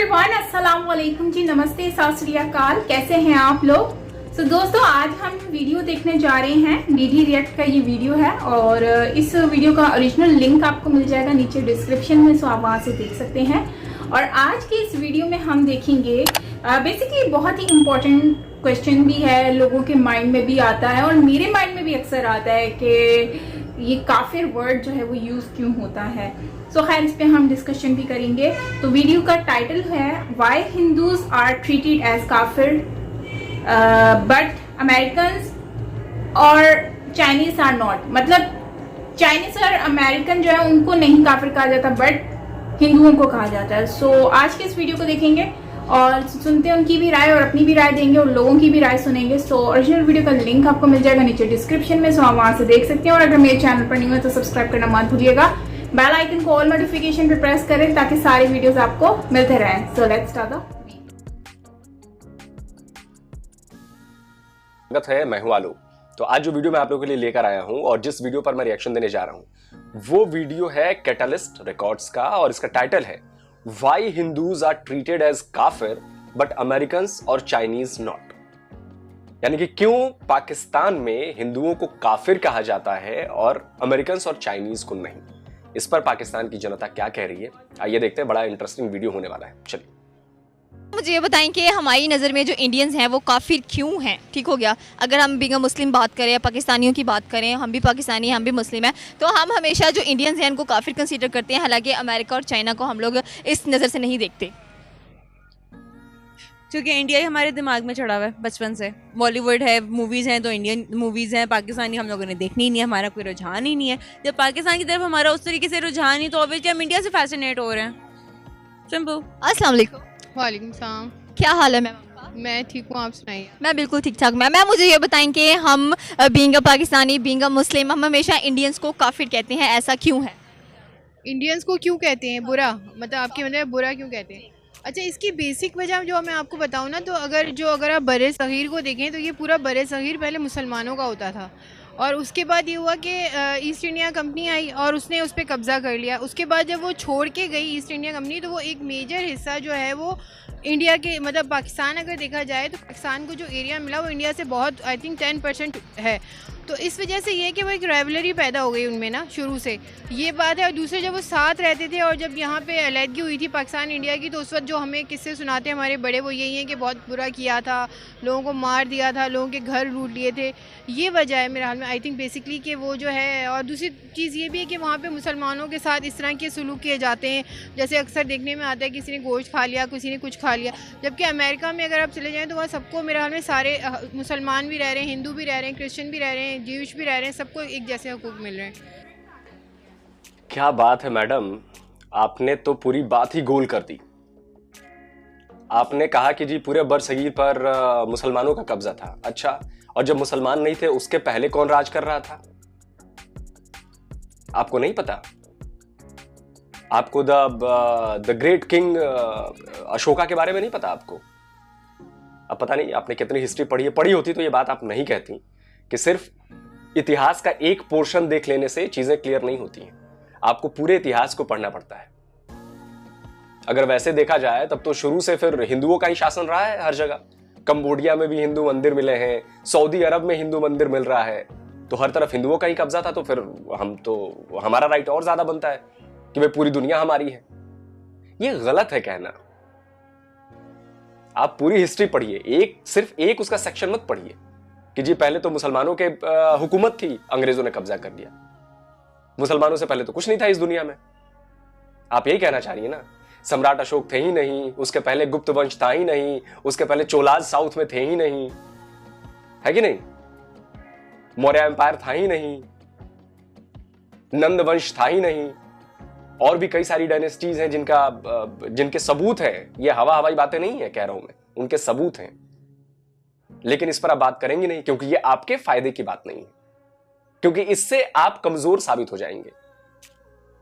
Everyone, अस्सलाम वालेकुम जी, नमस्ते, सत श्री अकाल। कैसे हैं आप लोग? दोस्तों, आज हम वीडियो देखने जा रहे हैं। डीडी रिएक्ट का ये वीडियो है और इस वीडियो का ओरिजिनल लिंक आपको मिल जाएगा नीचे डिस्क्रिप्शन में, सो आप वहाँ से देख सकते हैं। और आज की इस वीडियो में हम देखेंगे बेसिकली बहुत ही इम्पोर्टेंट क्वेश्चन भी है, लोगों के माइंड में भी आता है और मेरे माइंड में भी अक्सर आता है कि ये काफिर वर्ड जो है वो यूज क्यों होता है। खैर, इस पे हम डिस्कशन भी करेंगे। तो वीडियो का टाइटल है why Hindus are treated as काफिर बट अमेरिकन्स और चाइनीज आर नॉट। मतलब चाइनीज और अमेरिकन जो है उनको नहीं काफिर कहा जाता बट हिंदुओं को कहा जाता है। आज के इस वीडियो को देखेंगे और सुनते हैं उनकी भी राय और अपनी भी राय देंगे और लोगों की भी राय सुनेंगे। ओरिजिनल वीडियो का लिंक आपको मिल जाएगा नीचे डिस्क्रिप्शन में, आप वहां से देख सकते हैं। और अगर मेरे चैनल पर नहीं हो तो सब्सक्राइब करना मत भूलिएगा। बेल आइकन को ऑल नोटिफिकेशन पे प्रेस करें ताकि सारे वीडियोस आपको मिलते रहें। सो लेट्स स्टार्ट द स्वागत है, मैं हूं आलू। तो आज जो वीडियो मैं आप लोगों के लिए लेकर आया हूं और जिस वीडियो पर मैं रिएक्शन देने जा रहा हूं वो वीडियो है कैटलिस्ट रिकॉर्ड्स का और इसका टाइटल है why Hindus are treated as काफिर बट अमेरिकन्स और चाइनीज नॉट। यानी कि क्यों पाकिस्तान में हिंदुओं को काफिर कहा जाता है और अमेरिकन्स और चाइनीज को नहीं। इस पर पाकिस्तान की जनता क्या कह रही है, आइए देखते हैं। बड़ा इंटरेस्टिंग वीडियो होने वाला है। चलिए मुझे ये बताएं कि हमारी नज़र में जो इंडियंस हैं वो काफिर क्यों हैं। ठीक हो गया, अगर हम बीइंग मुस्लिम बात करें या पाकिस्तानियों की बात करें, हम भी पाकिस्तानी हैं, हम भी मुस्लिम हैं, तो हम हमेशा जो इंडियंस हैं उनको काफिर कंसीडर करते हैं। हालांकि अमेरिका और चाइना को हम लोग इस नज़र से नहीं देखते क्योंकि इंडिया ही हमारे दिमाग में चढ़ा हुआ है बचपन से। बॉलीवुड है, मूवीज़ हैं तो इंडियन मूवीज़ हैं, पाकिस्तानी हम लोगों ने देखनी ही नहीं है, हमारा कोई रुझान ही नहीं है। जब पाकिस्तान की तरफ हमारा उस तरीके से रुझान ही, तो ऑब्वियसली हम इंडिया से फैसिनेट हो रहे हैं। सिंपल। अस्सलाम वालेकुम। वालेकुम सलाम। क्या हाल है मैम? मैं ठीक हूँ, आप सुनाइए। मैं बिल्कुल ठीक ठाक। मैम मुझे ये बताएं कि हम बीइंग पाकिस्तानी, बीइंग मुस्लिम, हम हमेशा इंडियंस को काफिर कहते हैं, ऐसा क्यों है? इंडियंस को क्यों कहते हैं बुरा? मतलब आपकी मतलब बुरा क्यों कहते हैं? अच्छा, इसकी बेसिक वजह जो मैं आपको बताऊं ना, तो अगर आप बरे सग़ीर को देखें तो ये पूरा बरे सग़ीर पहले मुसलमानों का होता था और उसके बाद ये हुआ कि ईस्ट इंडिया कंपनी आई और उसने उस पर कब्ज़ा कर लिया। उसके बाद जब वो छोड़ के गई ईस्ट इंडिया कंपनी, तो वो एक मेजर हिस्सा जो है वो इंडिया के, मतलब पाकिस्तान अगर देखा जाए तो पाकिस्तान को जो एरिया मिला वो इंडिया से बहुत, आई थिंक 10% है। तो इस वजह से ये कि वो एक राइवलरी पैदा हो गई उनमें ना, शुरू से ये बात है। और दूसरे, जब वो साथ रहते थे और जब यहाँ पे अलहदगी हुई थी पाकिस्तान इंडिया की, तो उस वक्त जो हमें किस्से सुनाते हैं हमारे बड़े, वो यही हैं कि बहुत बुरा किया था, लोगों को मार दिया था, लोगों के घर लूट लिए थे। ये वजह है मेरे हाल में, आई थिंक बेसिकली कि वो जो है। और दूसरी चीज़ ये भी है कि वहाँ पर मुसलमानों के साथ इस तरह के सलूक किए जाते हैं, जैसे अक्सर देखने में आता है किसी ने गोश्त खा लिया, किसी ने कुछ खा लिया। जबकि अमेरिका में अगर आप चले जाएँ तो वहाँ सबको, मेरे हाल में सारे मुसलमान भी रह रहे हैं, हिंदू भी रह रहे हैं, क्रिश्चियन भी रह रहे हैं, ज्यूश भी रह रहे हैं, सबको एक जैसे हकूक मिल रहे हैं। क्या बात है मैडम, आपने तो पूरी बात ही गोल कर दी। आपने कहा कि जी पूरे बरसगीर पर मुसलमानों का कब्जा था। अच्छा, और जब मुसलमान नहीं थे उसके पहले कौन राज कर रहा था? आपको नहीं पता? आपको द ग्रेट किंग अशोका के बारे में नहीं पता आपको? अब पता नहीं आपने कितनी हिस्ट्री पढ़ी है। पढ़ी होती तो ये बात आप नहीं कहती कि सिर्फ इतिहास का एक पोर्शन देख लेने से चीजें क्लियर नहीं होती हैं। आपको पूरे इतिहास को पढ़ना पड़ता है। अगर वैसे देखा जाए तब तो शुरू से फिर हिंदुओं का ही शासन रहा है हर जगह। कंबोडिया में भी हिंदू मंदिर मिले हैं, सऊदी अरब में हिंदू मंदिर मिल रहा है, तो हर तरफ हिंदुओं का ही कब्जा था। तो फिर हमारा राइट और ज्यादा बनता है कि भाई पूरी दुनिया हमारी है। ये गलत है कहना। आप पूरी हिस्ट्री पढ़िए, सिर्फ एक उसका सेक्शन मत पढ़िए कि जी पहले तो मुसलमानों के हुकूमत थी, अंग्रेजों ने कब्जा कर लिया। मुसलमानों से पहले तो कुछ नहीं था इस दुनिया में। आप यही कहना चाह रही है ना? सम्राट अशोक थे ही नहीं, उसके पहले गुप्त वंश था ही नहीं, उसके पहले चोलाज साउथ में थे ही नहीं, है कि नहीं? मौर्य एम्पायर था ही नहीं, नंद वंश था ही नहीं, और भी कई सारी डायनेस्टीज हैं जिनके सबूत हैं। ये हवाई बातें नहीं है कह रहा हूं मैं, उनके सबूत हैं। लेकिन इस पर आप बात करेंगे नहीं क्योंकि ये आपके फायदे की बात नहीं है, क्योंकि इससे आप कमजोर साबित हो जाएंगे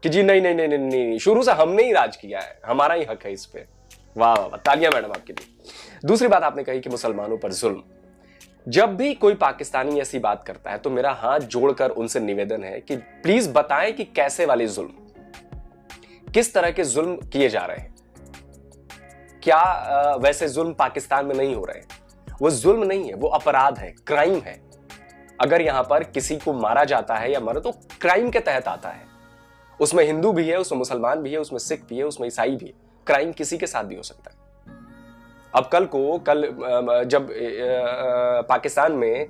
कि जी नहीं नहीं नहीं नहीं नहीं, शुरू से हमने ही राज किया है, हमारा ही हक है इस पे। वाह वाह, तालियां मैडम आपके लिए। दूसरी बात आपने कही कि मुसलमानों पर जुल्म। जब भी कोई पाकिस्तानी ऐसी बात करता है तो मेरा हाथ जोड़कर उनसे निवेदन है कि प्लीज बताएं कि कैसे वाले जुल्म, किस तरह के जुल्म किए जा रहे हैं, क्या वैसे जुल्म पाकिस्तान में नहीं हो रहे हैं? वो जुल्म नहीं है, वो अपराध है, क्राइम है। अगर यहां पर किसी को मारा जाता है या मरे तो क्राइम के तहत आता है। उसमें हिंदू भी है, उसमें मुसलमान भी है, उसमें सिख भी है, उसमें ईसाई भी है। क्राइम किसी के साथ भी हो सकता है। अब कल जब पाकिस्तान में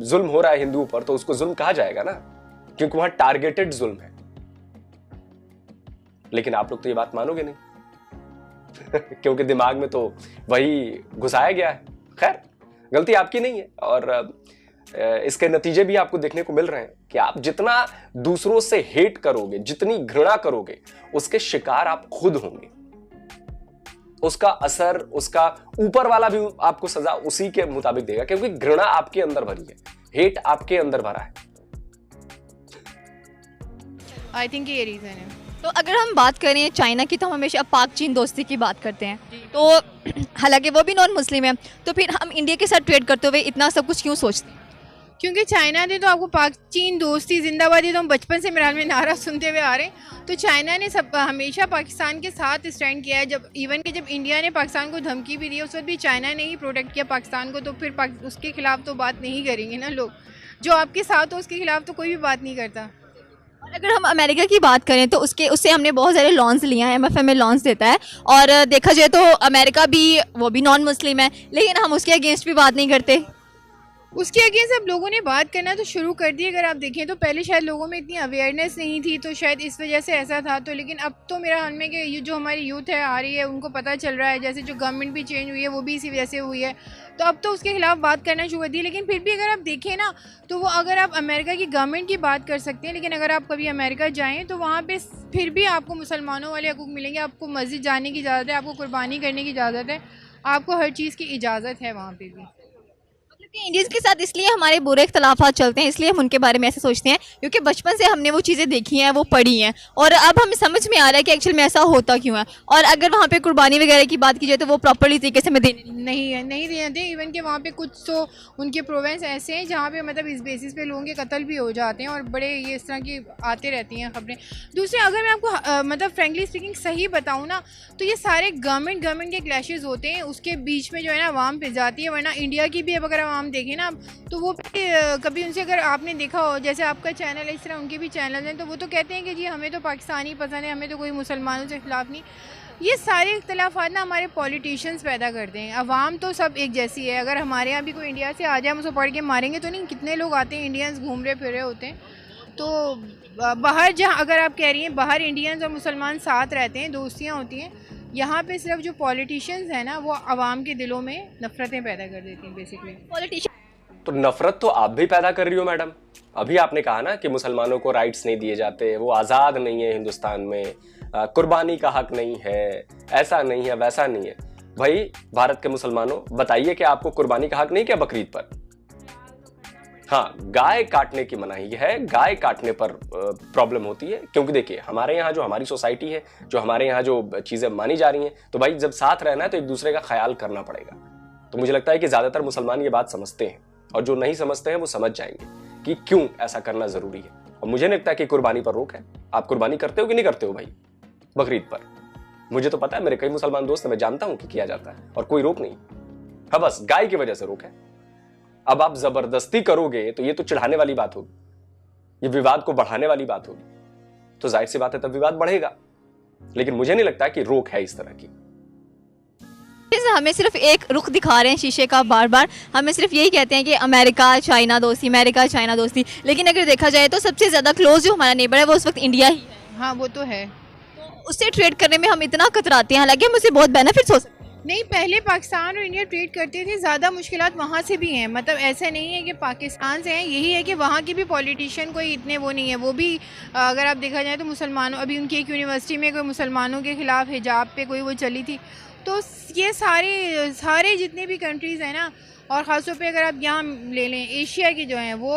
जुल्म हो रहा है हिंदू पर, तो उसको जुल्म कहा जाएगा ना, क्योंकि वहां टारगेटेड जुल्म है। लेकिन आप लोग तो ये बात मानोगे नहीं क्योंकि दिमाग में तो वही घुसाया गया है। खैर, गलती आपकी नहीं है, और इसके नतीजे भी आपको देखने को मिल रहे हैं कि आप जितना दूसरों से हेट करोगे, जितनी घृणा करोगे, उसके शिकार आप खुद होंगे। उसका असर, उसका ऊपर वाला भी आपको सजा उसी के मुताबिक देगा, क्योंकि घृणा आपके अंदर भरी है, हेट आपके अंदर भरा है। आई थिंक ये रीज़न है। तो अगर हम बात करें चाइना की, तो हम हमेशा पाक चीन दोस्ती की बात करते हैं, तो हालांकि वो भी नॉन मुस्लिम है, तो फिर हम इंडिया के साथ ट्रेड करते हुए इतना सब कुछ क्यों सोचते हैं? क्योंकि चाइना ने तो आपको पाक चीन दोस्ती जिंदाबाद, ये तो हम बचपन से मेरे हाल में नारा सुनते हुए आ रहे हैं। तो चाइना ने हमेशा पाकिस्तान के साथ स्टैंड किया है। जब इंडिया ने पाकिस्तान को धमकी भी दी, उस वक्त भी चाइना ने ही प्रोटेक्ट किया पाकिस्तान को। तो फिर उसके खिलाफ तो बात नहीं करेंगे ना लोग। जो आपके साथ हो उसके खिलाफ तो कोई भी बात नहीं करता। और अगर हम अमेरिका की बात करें तो उससे हमने बहुत सारे लॉन्स लिए हैं, MFA में लॉन्स देता है, और देखा जाए तो अमेरिका भी, वो भी नॉन मुस्लिम है, लेकिन हम उसके अगेंस्ट भी बात नहीं करते। उसके अगेंस्ट अब लोगों ने बात करना तो शुरू कर दी। अगर आप देखें तो पहले शायद लोगों में इतनी अवेयरनेस नहीं थी, तो शायद इस वजह से ऐसा था। तो लेकिन अब तो मेरा ख्याल में कि ये जो हमारी यूथ है आ रही है, उनको पता चल रहा है। जैसे जो गवर्नमेंट भी चेंज हुई है वो भी इसी वजह से हुई है, तो अब तो उसके खिलाफ बात करना शुरू कर दी। लेकिन फिर भी अगर आप देखें ना, तो वो अगर आप अमेरिका की गवर्नमेंट की बात कर सकते हैं, लेकिन अगर आप कभी अमेरिका जाएँ तो वहाँ पर फिर भी आपको मुसलमानों वाले हकूक़ मिलेंगे। आपको मस्जिद जाने की इजाज़त है, आपको कुर्बानी करने की इजाज़त है, आपको हर चीज़ की इजाज़त है वहाँ पर भी। इंडियंस के साथ इसलिए हमारे बुरे इख्तलाफात चलते हैं, इसलिए हम उनके बारे में ऐसे सोचते हैं, क्योंकि बचपन से हमने वो चीज़ें देखी हैं, वो पढ़ी हैं, और अब हमें समझ में आ रहा है कि एक्चुअल में ऐसा होता क्यों है। और अगर वहाँ पे कुर्बानी वगैरह की बात की जाए तो वो प्रॉपर्ली तरीके से हमें नहीं देते। इवन के वहाँ पे कुछ तो उनके प्रोविंस ऐसे हैं जहाँ पे मतलब इस बेसिस पे लोगों के कत्ल भी हो जाते हैं, और बड़े ये इस तरह की आते रहती हैं खबरें। दूसरे, अगर मैं आपको मतलब फ्रेंकली स्पीकिंग सही बताऊँ ना, तो ये सारे गवर्नमेंट के क्लैशेज़ होते हैं, उसके बीच में जो है ना आवाम पिस जाती है। वरना इंडिया की भी अब अगर आवाम देखें ना, तो वो कभी उनसे, अगर आपने देखा हो, जैसे आपका चैनल है, इस तरह उनके भी चैनल हैं, तो वो तो कहते हैं कि जी हमें तो पाकिस्तानी पसंद है, हमें तो कोई मुसलमानों से खिलाफ नहीं। ये सारे इख्तलाफात ना हमारे पॉलिटिशियंस पैदा करते हैं। अवाम तो सब एक जैसी है। अगर हमारे यहाँ भी कोई इंडिया से आ जाए, हम उसको पढ़ के मारेंगे तो नहीं। कितने लोग आते हैं इंडियंस, घूम रहे फिर रहे होते हैं। तो बाहर जहाँ, अगर आप कह रही हैं बाहर इंडियंस और मुसलमान साथ रहते हैं, दोस्तियाँ होती हैं, यहाँ पे सिर्फ जो पॉलिटिशियंस हैं ना, वो आवाम के दिलों में नफरतें पैदा कर देती हैं बेसिकली। पॉलिटिशियन तो नफरत तो आप भी पैदा कर रही हो मैडम। अभी आपने कहा ना कि मुसलमानों को राइट्स नहीं दिए जाते, वो आज़ाद नहीं है हिंदुस्तान में, कुर्बानी का हक नहीं है, ऐसा नहीं है, वैसा नहीं है। भाई भारत के मुसलमानों, बताइए कि आपको कुर्बानी का हक नहीं क्या बकरीद पर? हाँ, गाय काटने की मनाही है, गाय काटने पर प्रॉब्लम होती है। क्योंकि देखिए, हमारे यहाँ जो हमारी सोसाइटी है, जो हमारे यहाँ जो चीज़ें मानी जा रही हैं, तो भाई जब साथ रहना है तो एक दूसरे का ख्याल करना पड़ेगा। तो मुझे लगता है कि ज़्यादातर मुसलमान ये बात समझते हैं, और जो नहीं समझते हैं वो समझ जाएंगे कि क्यों ऐसा करना ज़रूरी है। और मुझे नहीं लगता कि कुर्बानी पर रोक है। आप कुर्बानी करते हो कि नहीं करते हो भाई बकरीद पर? मुझे तो पता है, मेरे कई मुसलमान दोस्त हैं, मैं जानता हूं कि किया जाता है, और कोई रोक नहीं। हाँ, बस गाय की वजह से रोक है। अब आप जबरदस्ती करोगे तो ये तो चिढ़ाने वाली बात होगी, ये विवाद को बढ़ाने वाली बात होगी। तो जाहिर सी बात है, तब विवाद बढ़ेगा। लेकिन मुझे नहीं लगता कि रोक है इस तरह की। हमें सिर्फ एक रुख दिखा रहे हैं शीशे का, बार बार हमें सिर्फ यही कहते हैं कि अमेरिका चाइना दोस्ती, अमेरिका चाइना दोस्ती। लेकिन अगर देखा जाए तो सबसे ज़्यादा क्लोज जो हमारा नेबर है वो उस वक्त इंडिया ही है। हाँ, वो तो है। तो उससे ट्रेड करने में हम इतना कतराते हैं, हालांकि हम उससे बहुत बेनिफिट्स हो सकते हैं। नहीं, पहले पाकिस्तान और इंडिया ट्रेड करते थे, ज़्यादा मुश्किलात वहाँ से भी हैं। मतलब ऐसा नहीं है कि पाकिस्तान से हैं, यही है कि वहाँ की भी पॉलिटिशियन कोई इतने वो नहीं है। वो भी अगर आप देखा जाए तो मुसलमानों, अभी उनकी एक यूनिवर्सिटी में कोई मुसलमानों के ख़िलाफ़ हिजाब पे कोई वो चली थी। तो ये सारे जितने भी कंट्रीज़ हैं ना, और ख़ासतौर पे अगर आप यहाँ ले लें एशिया की जो हैं, वो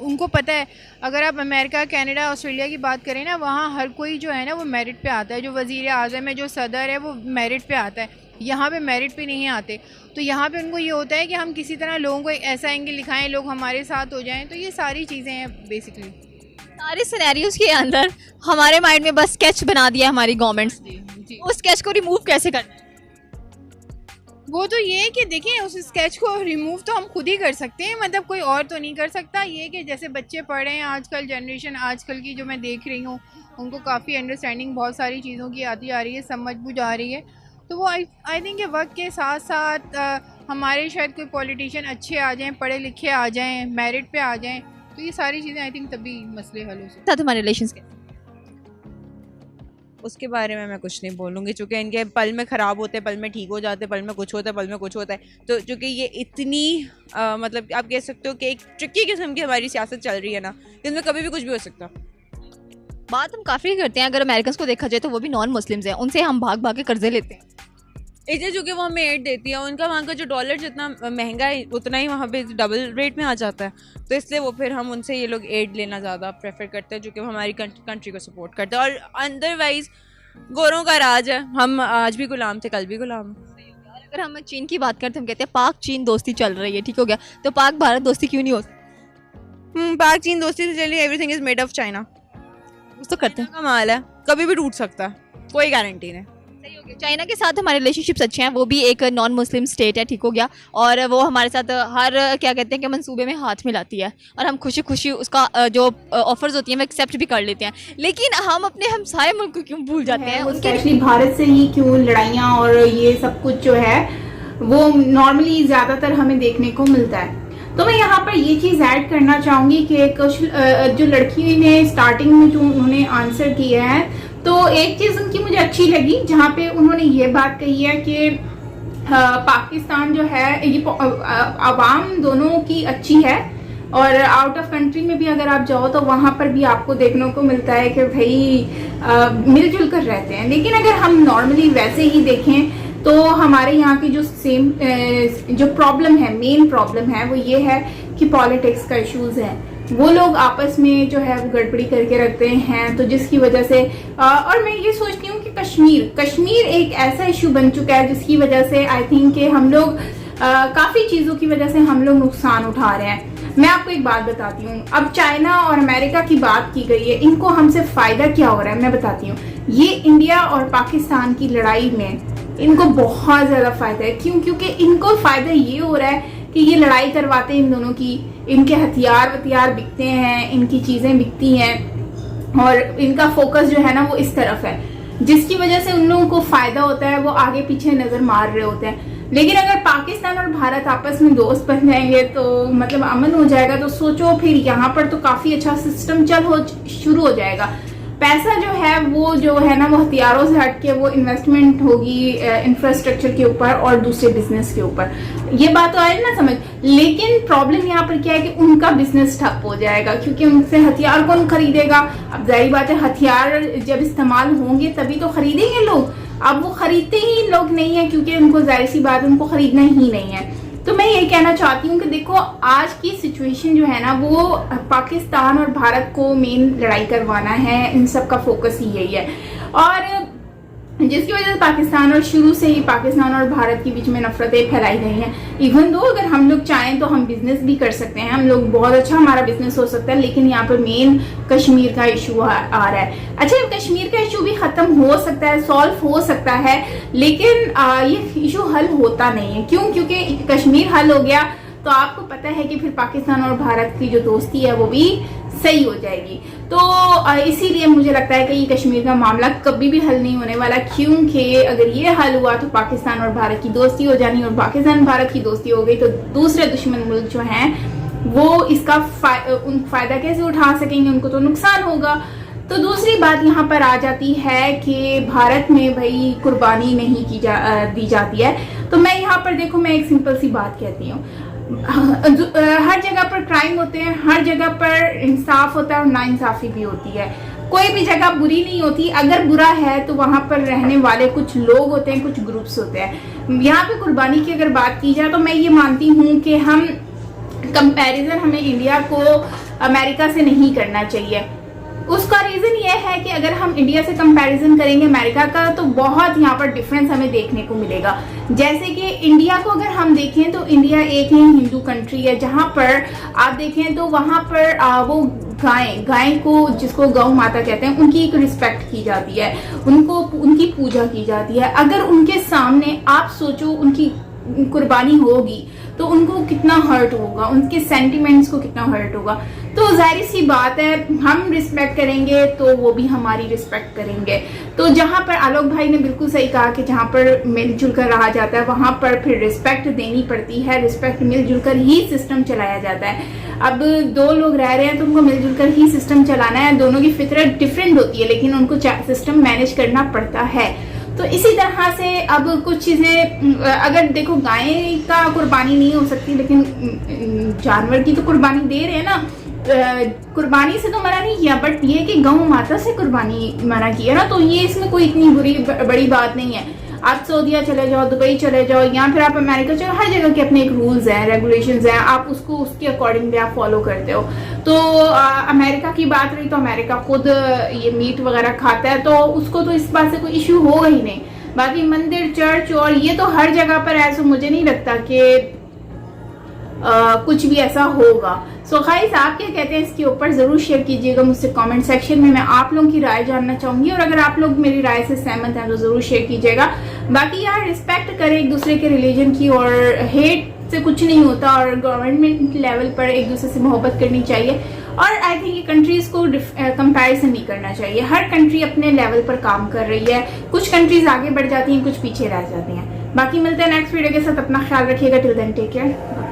उनको पता है। अगर आप अमेरिका, कनाडा, ऑस्ट्रेलिया की बात करें ना, वहाँ हर कोई जो है ना वो मेरिट पे आता है। जो वज़ीर आज़म है, जो सदर है, वो मेरिट पे आता है। यहाँ पे मेरिट पे नहीं आते। तो यहाँ पे उनको ये होता है कि हम किसी तरह लोगों को ऐसा एंगल दिखाएं, लोग हमारे साथ हो जाएं। तो ये सारी चीज़ें हैं बेसिकली। सारे सिनेरियोज के अंदर हमारे माइंड में बस स्केच बना दिया हमारी गवर्नमेंट ने। उस स्केच को रिमूव कैसे करना है? वो तो ये है कि देखिए उस स्केच को रिमूव तो हम खुद ही कर सकते हैं, मतलब कोई और तो नहीं कर सकता। ये कि जैसे बच्चे पढ़ रहे हैं आजकल, जनरेशन आजकल की जो मैं देख रही हूँ, उनको काफ़ी अंडरस्टैंडिंग बहुत सारी चीज़ों की आती आ रही है, समझ बुझ आ रही है। तो वो आई थिंक वक्त के साथ साथ हमारे शायद कोई पॉलिटिशियन अच्छे आ जाएं, पढ़े लिखे आ जाएं, मेरिट पे आ जाएं, तो ये सारी चीज़ें आई थिंक तभी मसले हल हो सकते हैं। तुम्हारे रिलेशंस के उसके बारे में मैं कुछ नहीं बोलूँगी, चूँकि इनके पल में ख़राब होते हैं, पल में ठीक हो जाते हैं, पल में कुछ होता है, पल में कुछ होता है। तो चूँकि ये इतनी मतलब आप कह सकते हो कि एक ट्रिकी किस्म की हमारी सियासत चल रही है ना, इसमें कभी भी कुछ भी हो सकता। बात हम काफ़ी करते हैं, अगर अमेरिकन को देखा जाए तो वो भी नॉन मुस्लिम्स हैं, उनसे हम भाग भाग के कर्जे लेते हैं। इसलिए चूँकि वो हमें एड देती है, उनका वहाँ का जो डॉलर जितना महंगा है उतना ही वहाँ पे डबल रेट में आ जाता है, तो इसलिए वो फिर हम उनसे ये लोग एड लेना ज़्यादा प्रेफर करते हैं, जो कि वो हमारी कंट्री को सपोर्ट करते हैं। और अदरवाइज़ गोरों का राज है, हम आज भी गुलाम थे, कल भी गुलाम। अगर हम चीन की बात करते हैं, हम कहते हैं पाक चीन दोस्ती चल रही है, ठीक हो गया, तो पाक भारत दोस्ती क्यों नहीं हो सकती? पाक चीन दोस्ती से चली, everything is made of China, कुछ तो करते हैं। कमाल है, कभी भी टूट सकता है, कोई गारंटी नहीं। चाइना के साथ हमारे रिलेशनशिप्स अच्छे हैं, वो भी एक नॉन मुस्लिम स्टेट है, ठीक हो गया, और वो हमारे साथ हर क्या कहते हैं कि मंसूबे में हाथ मिलाती है, और हम खुशी खुशी उसका जो ऑफर्स होती हैं वो एक्सेप्ट भी कर लेते हैं। लेकिन हम अपने हमसाये मुल्क को क्यों भूल जाते हैं? स्पेशली भारत से ही क्यों लड़ाइयाँ और ये सब कुछ जो है वो नॉर्मली ज़्यादातर हमें देखने को मिलता है। तो मैं यहाँ पर ये चीज़ ऐड करना चाहूँगी कि कुछ जो लड़की ने स्टार्टिंग में जो उन्होंने आंसर किया है, तो एक चीज़ उनकी मुझे अच्छी लगी, जहाँ पे उन्होंने ये बात कही है कि पाकिस्तान जो है ये आवाम दोनों की अच्छी है, और आउट ऑफ कंट्री में भी अगर आप जाओ तो वहाँ पर भी आपको देखने को मिलता है कि भाई मिलजुल कर रहते हैं। लेकिन अगर हम नॉर्मली वैसे ही देखें तो हमारे यहाँ की जो जो प्रॉब्लम है, मेन प्रॉब्लम है, वो ये है कि पॉलिटिक्स का इश्यूज है। वो लोग आपस में जो है वो गड़बड़ी करके रखते हैं, तो जिसकी वजह से और मैं ये सोचती हूँ कि कश्मीर एक ऐसा इशू बन चुका है जिसकी वजह से आई थिंक कि हम लोग काफ़ी चीज़ों की वजह से हम लोग नुकसान उठा रहे हैं। मैं आपको एक बात बताती हूँ, अब चाइना और अमेरिका की बात की गई है, इनको हमसे फ़ायदा क्या हो रहा है मैं बताती हूँ। ये इंडिया और पाकिस्तान की लड़ाई में इनको बहुत ज़्यादा फ़ायदा है। क्यों? क्योंकि इनको फ़ायदा ये हो रहा है कि ये लड़ाई करवाते हैं इन दोनों की, इनके हथियार बिकते हैं, इनकी चीज़ें बिकती हैं, और इनका फोकस जो है ना वो इस तरफ है, जिसकी वजह से उन लोगों को फ़ायदा होता है, वो आगे पीछे नज़र मार रहे होते हैं। लेकिन अगर पाकिस्तान और भारत आपस में दोस्त बन जाएंगे तो मतलब अमन हो जाएगा, तो सोचो फिर यहाँ पर तो काफ़ी अच्छा सिस्टम शुरू हो जाएगा। पैसा जो है ना वो हथियारों से हट के वो इन्वेस्टमेंट होगी इंफ्रास्ट्रक्चर के ऊपर और दूसरे बिजनेस के ऊपर। ये बात तो आए ना समझ। लेकिन प्रॉब्लम यहाँ पर क्या है कि उनका बिजनेस ठप हो जाएगा, क्योंकि उनसे हथियार कौन खरीदेगा। अब जाहिर बात है हथियार जब इस्तेमाल होंगे तभी तो खरीदेंगे लोग। अब वो खरीदते ही लोग नहीं है, क्योंकि उनको जाहिर सी बात उनको खरीदना ही नहीं है। तो मैं ये कहना चाहती हूँ कि देखो आज की सिचुएशन जो है ना वो पाकिस्तान और भारत को मेन लड़ाई करवाना है, इन सब का फोकस ही यही है, और जिसकी वजह से पाकिस्तान और शुरू से ही पाकिस्तान और भारत के बीच में नफरतें फैलाई गई हैं। इवन दो अगर हम लोग चाहें तो हम बिजनेस भी कर सकते हैं, हम लोग बहुत अच्छा हमारा बिजनेस हो सकता है, लेकिन यहाँ पर मेन कश्मीर का इशू आ रहा है। अच्छा, कश्मीर का इशू भी खत्म हो सकता है, सॉल्व हो सकता है, लेकिन ये इशू हल होता नहीं है। क्यों? क्योंकि कश्मीर हल हो गया तो आपको पता है कि फिर पाकिस्तान और भारत की जो दोस्ती है वो भी सही हो जाएगी। तो इसीलिए मुझे लगता है कि ये कश्मीर का मामला कभी भी हल नहीं होने वाला, क्योंकि अगर ये हल हुआ तो पाकिस्तान और भारत की दोस्ती हो जानी, और पाकिस्तान भारत की दोस्ती हो गई तो दूसरे दुश्मन मुल्क जो हैं वो इसका फायदा कैसे उठा सकेंगे, उनको तो नुकसान होगा। तो दूसरी बात यहाँ पर आ जाती है कि भारत में भाई कुर्बानी नहीं दी जाती है। तो मैं यहाँ पर देखो, मैं एक सिंपल सी बात कहती हूँ, हर जगह पर क्राइम होते हैं, हर जगह पर इंसाफ होता है और नाइंसाफी भी होती है। कोई भी जगह बुरी नहीं होती, अगर बुरा है तो वहाँ पर रहने वाले कुछ लोग होते हैं, कुछ ग्रुप्स होते हैं। यहाँ पे कुर्बानी की अगर बात की जाए तो मैं ये मानती हूँ कि कंपैरिजन हमें इंडिया को अमेरिका से नहीं करना चाहिए। उसका रीजन ये है कि अगर हम इंडिया से कंपैरिजन करेंगे अमेरिका का तो बहुत यहाँ पर डिफरेंस हमें देखने को मिलेगा। जैसे कि इंडिया को अगर हम देखें तो इंडिया एक ही हिंदू कंट्री है, जहाँ पर आप देखें तो वहाँ पर वो गाय को, जिसको गौ माता कहते हैं, उनकी एक रिस्पेक्ट की जाती है, उनको उनकी पूजा की जाती है। अगर उनके सामने आप सोचो उनकी कुर्बानी होगी तो उनको कितना हर्ट होगा, उनके सेंटिमेंट्स को कितना हर्ट होगा। तो जाहिर सी बात है, हम रिस्पेक्ट करेंगे तो वो भी हमारी रिस्पेक्ट करेंगे। तो जहां पर आलोक भाई ने बिल्कुल सही कहा कि जहां पर मिलजुल कर रहा जाता है वहां पर फिर रिस्पेक्ट देनी पड़ती है, रिस्पेक्ट मिलजुल कर ही सिस्टम चलाया जाता है। अब दो लोग रह रहे हैं तो उनको मिलजुल कर ही सिस्टम चलाना है। दोनों की फितरत डिफरेंट होती है लेकिन उनको सिस्टम मैनेज करना पड़ता है। तो इसी तरह से अब कुछ चीजें, अगर देखो गाय का कुर्बानी नहीं हो सकती लेकिन जानवर की तो कुर्बानी दे रहे हैं ना, कुर्बानी से तो मना नहीं किया, बट ये कि गौ माता से कुर्बानी मना किया ना, तो ये इसमें कोई इतनी बड़ी बात नहीं है। आप सऊदीया चले जाओ, दुबई चले जाओ, या फिर आप अमेरिका चलो, हर जगह के अपने एक रूल्स हैं, रेगुलेशंस हैं, आप उसको उसके अकॉर्डिंगली आप फॉलो करते हो। तो अमेरिका की बात रही तो अमेरिका खुद ये मीट वगैरह खाता है, तो उसको तो इस बात से कोई इश्यू होगा ही नहीं। बाकी मंदिर, चर्च और ये तो हर जगह पर ऐसा मुझे नहीं लगता कि कुछ भी ऐसा होगा। सो गाइस, आप क्या कहते हैं इसके ऊपर जरूर शेयर कीजिएगा मुझसे कमेंट सेक्शन में। मैं आप लोगों की राय जानना चाहूंगी और अगर आप लोग मेरी राय से सहमत हैं तो जरूर शेयर कीजिएगा। बाकी यार, रिस्पेक्ट करें एक दूसरे के रिलीजन की, और हेट से कुछ नहीं होता, और गवर्नमेंट लेवल पर एक दूसरे से मोहब्बत करनी चाहिए। और आई थिंक ये कंट्रीज को कंपैरिजन नहीं करना चाहिए। हर कंट्री अपने लेवल पर काम कर रही है, कुछ कंट्रीज आगे बढ़ जाती हैं, कुछ पीछे रह जाती हैं। बाकी मिलते हैं नेक्स्ट वीडियो के साथ, अपना ख्याल रखिएगा। Till then take care.